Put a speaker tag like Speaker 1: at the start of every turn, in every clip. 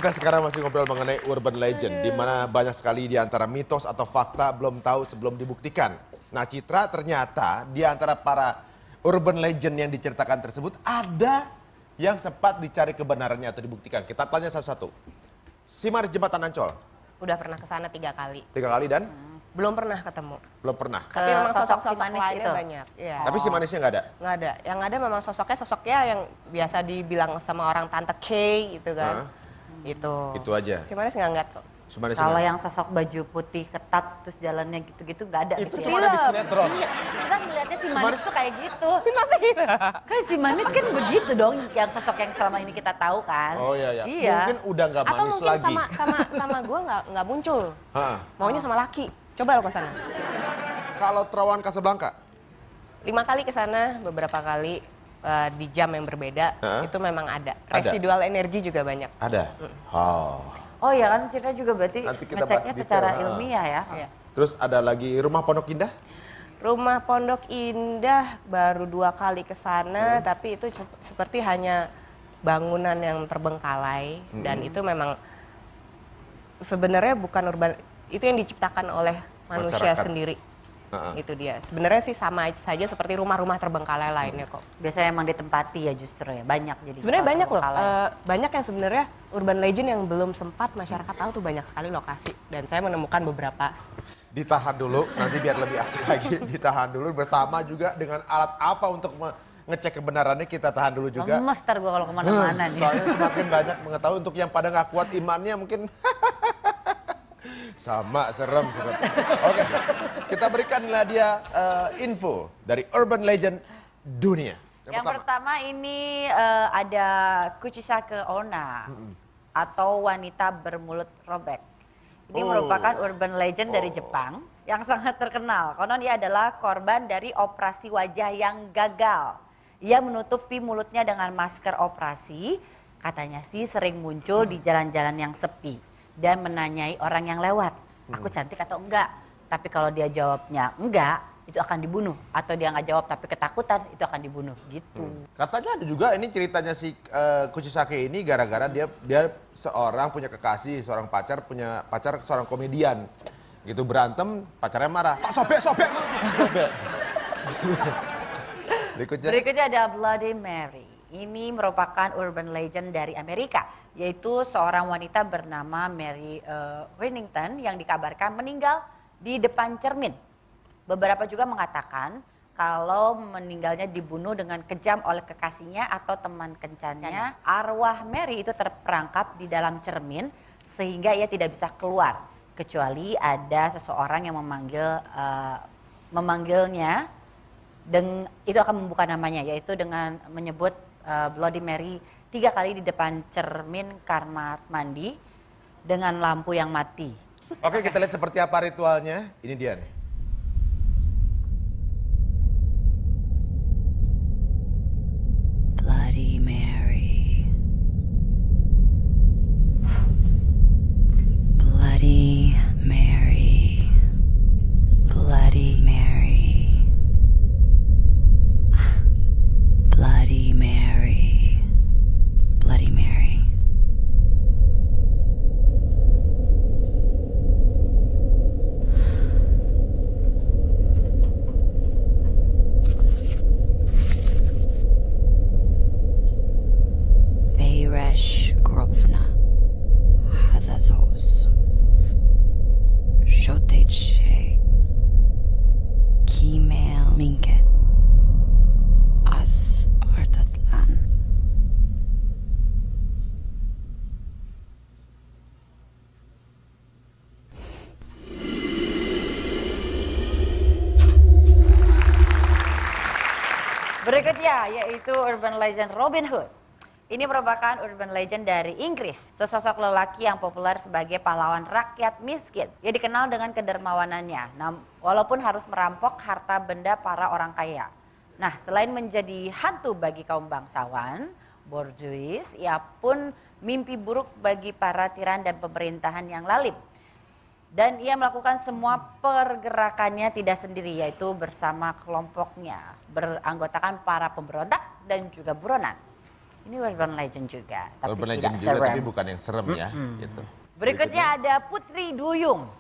Speaker 1: Kita sekarang masih ngobrol mengenai urban legend, di mana banyak sekali di antara mitos atau fakta belum tahu sebelum dibuktikan. Nah, Citra, ternyata di antara para urban legend yang diceritakan tersebut ada yang sempat dicari kebenarannya atau dibuktikan. Kita tanya satu-satu. Simaris Jembatan Ancol.
Speaker 2: Udah pernah ke sana 3 kali.
Speaker 1: 3 kali dan?
Speaker 2: Belum pernah ketemu.
Speaker 1: Belum pernah.
Speaker 2: Tapi memang
Speaker 3: sosok
Speaker 2: sosok-sosok
Speaker 3: si manis
Speaker 2: lainnya
Speaker 3: itu?
Speaker 2: banyak. Iya.
Speaker 1: Tapi si manisnya nggak ada?
Speaker 2: Nggak ada. Yang ada memang sosoknya yang biasa dibilang sama orang Tante K gitu kan.
Speaker 1: Itu aja.
Speaker 2: Si Manis nggak ngeliat kok.
Speaker 1: Si manis
Speaker 3: Kalau
Speaker 1: nggak ada.
Speaker 3: yang sosok baju putih ketat terus jalannya gitu-gitu nggak ada
Speaker 1: Itu
Speaker 3: gitu
Speaker 1: cuma
Speaker 3: ya?
Speaker 1: ada di sinetron.
Speaker 3: Iya, kita ngeliatnya si
Speaker 1: Si
Speaker 3: manis
Speaker 1: Manis-
Speaker 3: tuh kayak gitu.
Speaker 2: Masa gitu?
Speaker 3: Kan si manis kan begitu dong, yang sosok yang selama ini kita tahu kan.
Speaker 1: Oh iya, iya.
Speaker 3: Iya.
Speaker 1: Mungkin udah nggak
Speaker 2: Atau
Speaker 1: manis
Speaker 2: mungkin
Speaker 1: lagi.
Speaker 2: sama gue nggak muncul.
Speaker 1: Hah.
Speaker 2: Maunya sama laki. Coba lo ke sana.
Speaker 1: Kalau Terawan Casablanca?
Speaker 2: 5 kali ke sana, beberapa kali di jam yang berbeda. Itu memang ada.
Speaker 1: Ada?
Speaker 2: Residual energi juga banyak.
Speaker 1: Ada. Oh.
Speaker 3: Oh iya kan Citra juga berarti
Speaker 1: Nanti kita
Speaker 3: ngeceknya
Speaker 1: bahas
Speaker 3: secara
Speaker 1: detail,
Speaker 3: ilmiah ya.
Speaker 2: Iya.
Speaker 1: Terus ada lagi Rumah Pondok Indah?
Speaker 2: Rumah Pondok Indah baru 2 kali ke sana, tapi itu seperti hanya bangunan yang terbengkalai dan itu memang sebenarnya bukan urban, itu yang diciptakan oleh manusia
Speaker 1: Masyarakat.
Speaker 2: sendiri.
Speaker 1: Heeh.
Speaker 2: Itu dia. Sebenarnya sih sama saja seperti rumah-rumah terbengkalai lainnya kok.
Speaker 3: Biasanya emang ditempati ya justru ya, banyak jadi.
Speaker 2: Sebenarnya banyak loh,
Speaker 3: terbengkalai.
Speaker 2: banyak yang sebenarnya urban legend yang belum sempat masyarakat tahu tuh, banyak sekali lokasi dan saya menemukan beberapa.
Speaker 1: Ditahan dulu, nanti biar lebih asik lagi. Ditahan dulu bersama juga dengan alat apa untuk ngecek kebenarannya, kita tahan dulu juga.
Speaker 3: Lemes ntar gue kalau kemana-mana nih.
Speaker 1: Soalnya semakin banyak mengetahui, untuk yang pada nggak kuat imannya mungkin sama serem. Oke, kita berikanlah dia info dari urban legend dunia.
Speaker 3: Yang pertama ini ada Kuchisake Onna atau wanita bermulut robek. Ini merupakan urban legend dari Jepang yang sangat terkenal. Konon ia adalah korban dari operasi wajah yang gagal. Ia menutupi mulutnya dengan masker operasi. Katanya sih sering muncul di jalan-jalan yang sepi dan menanyai orang yang lewat, aku cantik atau enggak. Tapi kalau dia jawabnya enggak, itu akan dibunuh. Atau dia nggak jawab tapi ketakutan, itu akan dibunuh gitu.
Speaker 1: Katanya ada juga ini ceritanya si Kuchisake ini gara-gara dia seorang punya kekasih, seorang pacar, punya pacar seorang komedian. Gitu berantem, pacarnya marah. Tak sobek.
Speaker 3: Berikutnya ada Bloody Mary. Ini merupakan urban legend dari Amerika, yaitu seorang wanita bernama Mary Winnington yang dikabarkan meninggal di depan cermin. Beberapa juga mengatakan kalau meninggalnya dibunuh dengan kejam oleh kekasihnya atau teman kencannya. Arwah Mary itu terperangkap di dalam cermin sehingga ia tidak bisa keluar kecuali ada seseorang yang memanggilnya, dan itu akan membuka namanya, yaitu dengan menyebut Bloody Mary 3 kali di depan cermin kamar mandi dengan lampu yang mati.
Speaker 1: Oke, kita lihat seperti apa ritualnya. Ini dia nih.
Speaker 4: Bloody Mary. Bloody Mary. Bloody Mary. Bloody Mary. Bloody Mary. Beyresh Grovna Hazazos Shoteche Kimail Minket As Artatlan.
Speaker 3: Berikutnya yaitu urban legend Robin Hood. Ini merupakan urban legend dari Inggris. Sesosok lelaki yang populer sebagai pahlawan rakyat miskin. Ia dikenal dengan kedermawanannya, walaupun harus merampok harta benda para orang kaya. Nah, selain menjadi hantu bagi kaum bangsawan, borjuis, ia pun mimpi buruk bagi para tiran dan pemerintahan yang lalim. Dan ia melakukan semua pergerakannya tidak sendiri, yaitu bersama kelompoknya, beranggotakan para pemberontak dan juga buronan. Ini urban legend juga, tapi
Speaker 1: Urban
Speaker 3: tidak
Speaker 1: legend juga
Speaker 3: serem.
Speaker 1: tapi bukan yang serem ya. Gitu.
Speaker 3: Berikutnya ada Putri Duyung.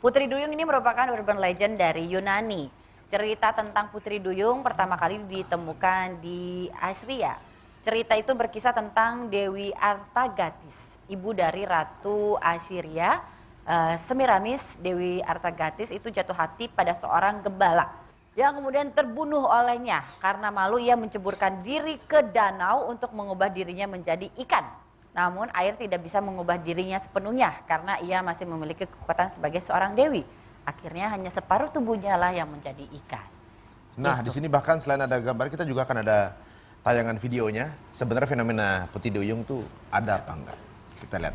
Speaker 3: Putri Duyung ini merupakan urban legend dari Yunani. Cerita tentang Putri Duyung pertama kali ditemukan di Assyria. Cerita itu berkisah tentang Dewi Artagatis, ibu dari Ratu Assyria. Semiramis, Dewi Artagatis itu jatuh hati pada seorang gembala yang kemudian terbunuh olehnya. Karena malu ia menceburkan diri ke danau untuk mengubah dirinya menjadi ikan. Namun air tidak bisa mengubah dirinya sepenuhnya karena ia masih memiliki kekuatan sebagai seorang dewi. Akhirnya hanya separuh tubuhnya lah yang menjadi ikan.
Speaker 1: Nah, di sini bahkan selain ada gambar, kita juga akan ada tayangan videonya. Sebenarnya fenomena Putri Duyung tuh ada apa enggak? Kita lihat.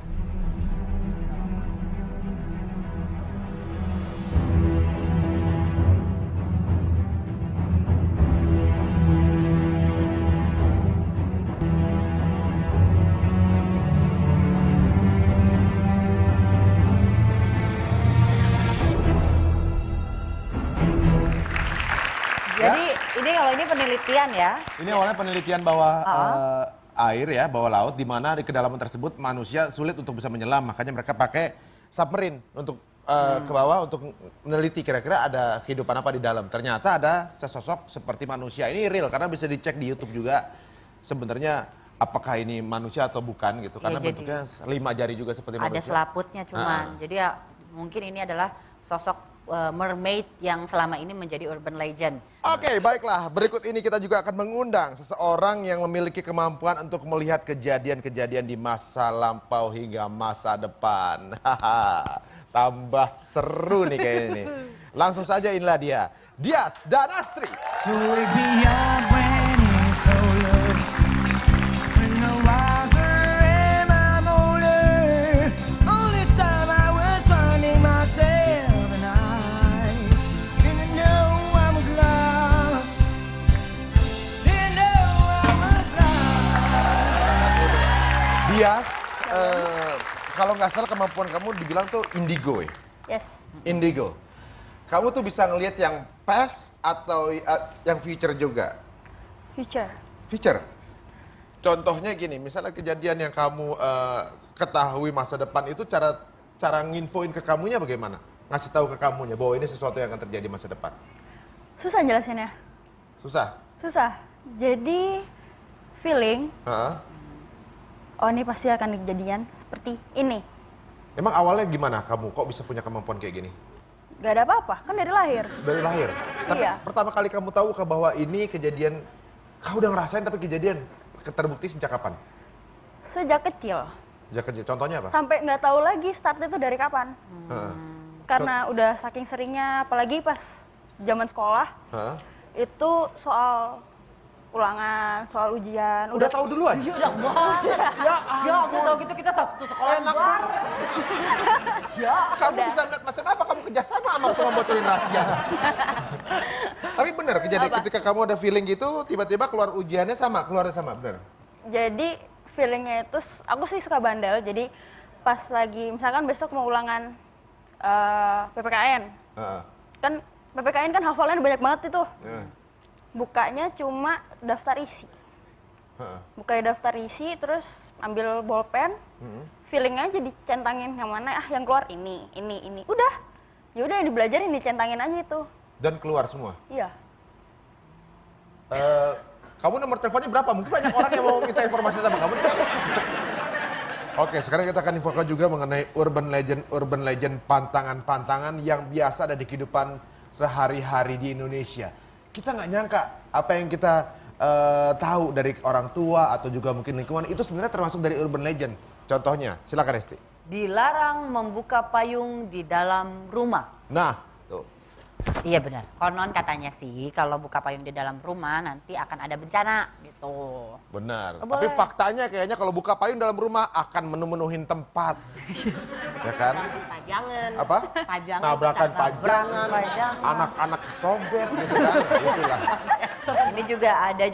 Speaker 3: Jadi ini kalau ini penelitian ya.
Speaker 1: Ini awalnya penelitian bawah air ya, bawah laut, di mana di kedalaman tersebut manusia sulit untuk bisa menyelam. Makanya mereka pakai submarine untuk ke bawah untuk meneliti kira-kira ada kehidupan apa di dalam. Ternyata ada sesosok seperti manusia. Ini real karena bisa dicek di YouTube juga. Sebenarnya apakah ini manusia atau bukan gitu. Karena
Speaker 3: jadi
Speaker 1: bentuknya 5 jari juga seperti
Speaker 3: Ada
Speaker 1: manusia.
Speaker 3: selaputnya cuman. Jadi ya mungkin ini adalah sosok mermaid yang selama ini menjadi urban legend.
Speaker 1: Oke, baiklah. Berikut ini kita juga akan mengundang seseorang yang memiliki kemampuan untuk melihat kejadian-kejadian di masa lampau hingga masa depan. Tambah seru nih kayaknya ini. Langsung saja inilah dia, Dias dan Astri.
Speaker 5: So way beyond when you're so young. When the wiser and I'm older. All this time I was finding myself and I didn't know I was lost. Didn't know I was lost.
Speaker 1: Dias, kalau nggak salah kemampuan kamu dibilang tuh indigo ya?
Speaker 6: Yes,
Speaker 1: Indigo. Kamu tuh bisa ngelihat yang past atau yang future juga?
Speaker 6: future.
Speaker 1: Future. Contohnya gini, misalnya kejadian yang kamu ketahui masa depan itu cara nginfoin ke kamunya bagaimana? Ngasih tahu ke kamunya bahwa ini sesuatu yang akan terjadi masa depan.
Speaker 6: Susah jelasinnya.
Speaker 1: Susah?
Speaker 6: Susah. Jadi feeling,
Speaker 1: Heeh.
Speaker 6: oh ini pasti akan kejadian seperti ini.
Speaker 1: Emang awalnya gimana kamu kok bisa punya kemampuan kayak gini?
Speaker 6: Gak ada apa-apa, kan dari lahir.
Speaker 1: Dari lahir? Tapi
Speaker 6: Iya.
Speaker 1: pertama kali kamu tahu bahwa ini kejadian, kamu udah ngerasain tapi kejadian terbukti sejak kapan?
Speaker 6: Sejak kecil.
Speaker 1: Sejak kecil, contohnya apa?
Speaker 6: Sampai nggak tahu lagi start itu dari kapan.
Speaker 1: Heeh.
Speaker 6: Karena udah saking seringnya, apalagi pas zaman sekolah,
Speaker 1: Heeh.
Speaker 6: itu soal ulangan, soal ujian.
Speaker 1: Udah tahu duluan?
Speaker 3: Ya banget.
Speaker 1: Ya
Speaker 3: Ya ampun tahu gitu kita satu sekolah
Speaker 1: Enak
Speaker 3: banget.
Speaker 1: banget.
Speaker 3: Ya.
Speaker 1: Kamu bisa ngeliat masa apa kamu kerjasama sama tukang bocorin rahasia. Tapi bener kejadian ketika kamu ada feeling gitu, tiba-tiba keluar ujiannya sama, keluarnya sama, bener?
Speaker 6: Jadi feelingnya itu, aku sih suka bandel. Jadi pas lagi, misalkan besok mau ulangan PPKN.
Speaker 1: Heeh.
Speaker 6: Kan PPKN kan hafalannya banyak banget itu.
Speaker 1: Heeh.
Speaker 6: Bukanya cuma daftar isi.
Speaker 1: Heeh.
Speaker 6: Bukanya daftar isi, terus ambil bolpen, feeling aja dicentangin yang mana, yang keluar ini. Udah, ya udah yang dibelajarin dicentangin aja itu.
Speaker 1: Dan keluar semua.
Speaker 6: Iya.
Speaker 1: Kamu nomor teleponnya berapa? Mungkin banyak orang yang mau minta informasi sama kamu. Oke, sekarang kita akan infokan juga mengenai urban legend pantangan-pantangan yang biasa ada di kehidupan sehari-hari di Indonesia. Kita nggak nyangka apa yang kita tahu dari orang tua atau juga mungkin lingkungan itu sebenarnya termasuk dari urban legend. Contohnya, silakan Resti.
Speaker 3: Dilarang membuka payung di dalam rumah.
Speaker 1: Nah, tuh.
Speaker 3: Iya benar. Konon katanya sih kalau buka payung di dalam rumah nanti akan ada bencana gitu.
Speaker 1: Benar.
Speaker 6: Boleh.
Speaker 1: Tapi faktanya kayaknya kalau buka payung dalam rumah akan menu-menuhin tempat. Ya kan?
Speaker 2: Pajangan.
Speaker 1: Apa?
Speaker 2: Pajangan.
Speaker 1: Nabrakan
Speaker 2: pecah.
Speaker 1: pajangan,
Speaker 3: pajangan.
Speaker 1: anak-anak kesobek gitu kan. Itulah.
Speaker 3: Ini juga ada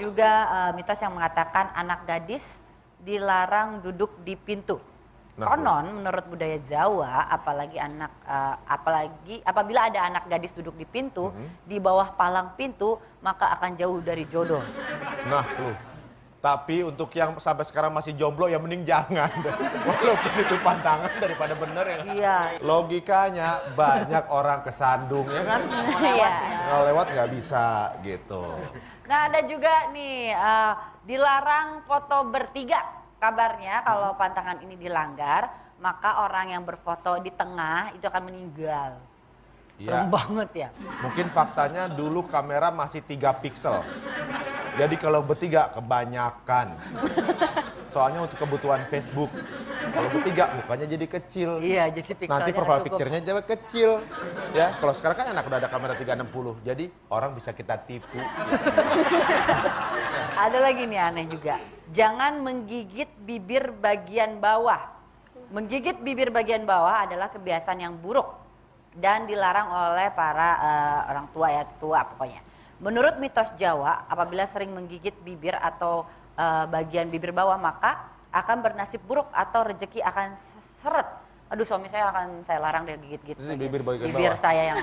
Speaker 3: mitos yang mengatakan anak gadis dilarang duduk di pintu.
Speaker 1: Nah,
Speaker 3: Konon menurut budaya Jawa, apalagi apabila ada anak gadis duduk di pintu, di bawah palang pintu, maka akan jauh dari jodoh.
Speaker 1: Nah, lu. Tapi untuk yang sampai sekarang masih jomblo ya mending jangan. Walaupun itu pantangan daripada bener ya.
Speaker 3: Iya.
Speaker 1: Logikanya banyak orang kesandung ya kan.
Speaker 3: Iya.
Speaker 1: Kalau lewat nggak bisa gitu.
Speaker 3: Nah ada juga nih dilarang foto bertiga. Kabarnya kalau pantangan ini dilanggar, maka orang yang berfoto di tengah itu akan meninggal. Serem banget ya.
Speaker 1: Mungkin faktanya dulu kamera masih 3 pixel. Jadi kalau bertiga kebanyakan. Soalnya untuk kebutuhan Facebook. Kalau bertiga mukanya jadi kecil.
Speaker 3: Iya, jadi pixelnya
Speaker 1: Nanti
Speaker 3: nggak
Speaker 1: profile
Speaker 3: cukup.
Speaker 1: picture-nya jadi kecil. Ya, kalau sekarang kan enak udah ada kamera 360. Jadi orang bisa kita tipu.
Speaker 3: Ada lagi nih aneh juga. Jangan menggigit bibir bagian bawah. Menggigit bibir bagian bawah adalah kebiasaan yang buruk dan dilarang oleh para orang tua ya, tua pokoknya. Menurut mitos Jawa, apabila sering menggigit bibir atau bagian bibir bawah maka akan bernasib buruk atau rezeki akan seret. Aduh, suami saya akan saya larang dia gigit-gigit
Speaker 1: Ini bibir bagian
Speaker 3: bibir
Speaker 1: bawah.
Speaker 3: saya yang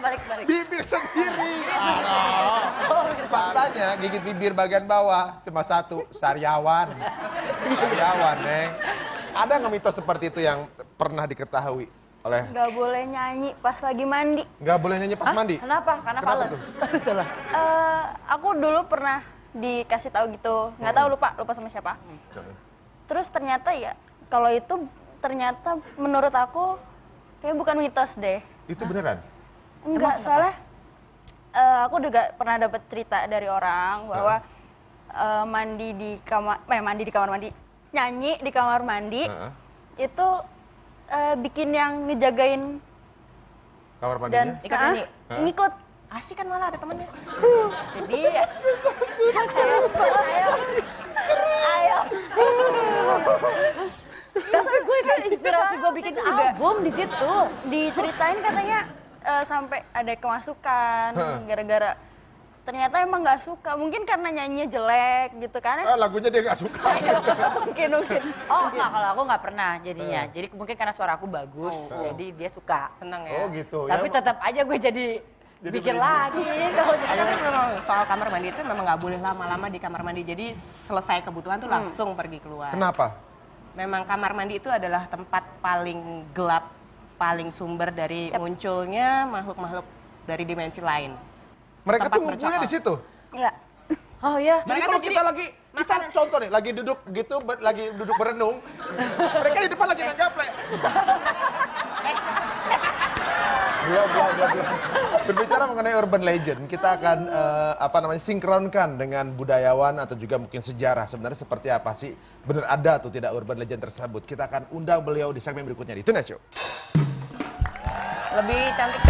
Speaker 3: balik.
Speaker 1: Bibir sendiri. Faktanya gigit bibir bagian bawah cuma satu, sariawan. Sariawan, Neng. Ada nggak mitos seperti itu yang pernah diketahui oleh?
Speaker 6: Nggak boleh nyanyi pas lagi mandi.
Speaker 1: Nggak boleh nyanyi pas mandi?
Speaker 3: Kenapa? Karena
Speaker 1: Kenapa
Speaker 3: falen.
Speaker 1: tuh?
Speaker 3: Salah.
Speaker 6: Aku dulu pernah dikasih tahu gitu, nggak tahu lupa sama siapa. Terus ternyata ya kalau itu ternyata menurut aku kayak bukan mitos deh.
Speaker 1: Itu beneran?
Speaker 6: Enggak, soalnya aku juga pernah dapat cerita dari orang bahwa mandi di kamar mandi, nyanyi di kamar mandi itu bikin yang ngejagain
Speaker 1: Kamar mandinya?
Speaker 6: dan
Speaker 2: Ikut nyanyi?
Speaker 6: ngikut.
Speaker 2: Asik kan malah ada temennya.
Speaker 3: Jadi
Speaker 6: Ayo.
Speaker 3: dasar gue itu inspirasi gue bikin album di situ.
Speaker 6: Diceritain katanya sampai ada kemasukan gara-gara ternyata emang nggak suka, mungkin karena nyanyinya jelek gitu kan.
Speaker 1: Lagunya dia nggak suka.
Speaker 6: mungkin
Speaker 3: Oh enggak, kalau aku nggak pernah jadinya. Jadi mungkin karena suara aku bagus, jadi dia suka.
Speaker 2: Seneng ya.
Speaker 1: Oh gitu.
Speaker 3: Tapi tetap aja gue jadi bikin lagi. Kalau
Speaker 2: Tapi memang soal kamar mandi itu memang nggak boleh lama-lama di kamar mandi. Jadi selesai kebutuhan tuh langsung pergi keluar.
Speaker 1: Kenapa?
Speaker 2: Memang kamar mandi itu adalah tempat paling gelap, paling sumber dari munculnya makhluk-makhluk dari dimensi lain.
Speaker 1: Mereka
Speaker 2: Tempat
Speaker 1: tuh ngumpulnya di situ.
Speaker 6: ya.
Speaker 3: Oh ya.
Speaker 1: Jadi kalau kita contoh nih, lagi duduk gitu, lagi duduk berenung, mereka di depan lagi main gaple. Belum. Berbicara mengenai urban legend, kita akan sinkronkan dengan budayawan atau juga mungkin sejarah. Sebenarnya seperti apa sih? Benar ada atau tidak urban legend tersebut? Kita akan undang beliau di segmen berikutnya di Tonight Show.
Speaker 2: Lebih cantik.